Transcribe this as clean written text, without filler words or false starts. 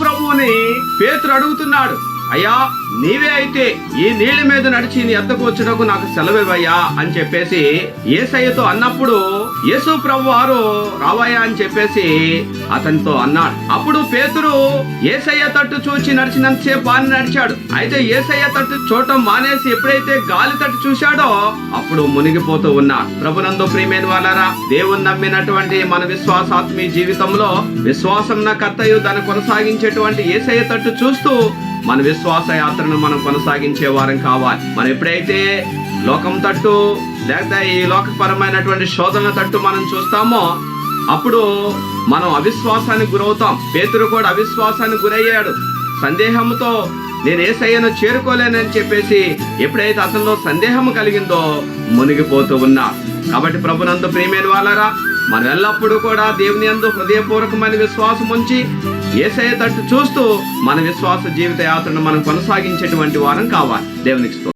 ప్రభువుని పేతురు అడుగుతున్నాడు, అయ్యా నీవే అయితే ఈ నీళ్ల మీద నడిచి నీ ఎద్దకు వచ్చుటకు నాకు సెలవివ్వయ్యా అని చెప్పేసి యేసయ్యతో అన్నప్పుడు యేసు ప్రభు వారు రావయ్యా అని చెప్పేసి అతనితో అన్నాడు. అప్పుడు పేతురు యేసయ్య తట్టు చూచి నడిచినంతసేపు బాగా నడిచాడు. అయితే యేసయ్య తట్టు చూడటం మానేసి ఎప్పుడైతే గాలి తట్టు చూశాడో అప్పుడు మునిగిపోతూ ఉన్నాడు. ప్రభునందు ప్రియమైన వాళ్ళారా, దేవుని నమ్మినటువంటి మన విశ్వాసాత్మీయ జీవితంలో విశ్వాసం కర్తయు దాన్ని కొనసాగించేటువంటి యేసయ్య తట్టు చూస్తూ మన విశ్వాస యాత్రను మనం కొనసాగించే వారం కావాలి. మనం ఎప్పుడైతే లోకం తట్టు లేకపోతే ఈ లోకపరమైనటువంటి శోధన తట్టు మనం చూస్తామో అప్పుడు మనం అవిశ్వాసానికి గురవుతాం. పేతురు కూడా అవిశ్వాసానికి గురయ్యాడు. సందేహంతో నేను యేసయ్యను చేరుకోలేనని చెప్పేసి ఎప్పుడైతే అతనిలో సందేహం కలిగిందో మునిగిపోతూ ఉన్నా. కాబట్టి ప్రభునందు ప్రియమైన వాళ్ళారా, మనం ఎల్లప్పుడూ కూడా దేవుని యందు హృదయపూర్వకమైన విశ్వాసం ఉంచి యేసయ్య తట్టు చూస్తూ మన విశ్వాస జీవిత యాత్రను మనం కొనసాగించేటువంటి వారం కావాలి. దేవునికి స్తోత్రం.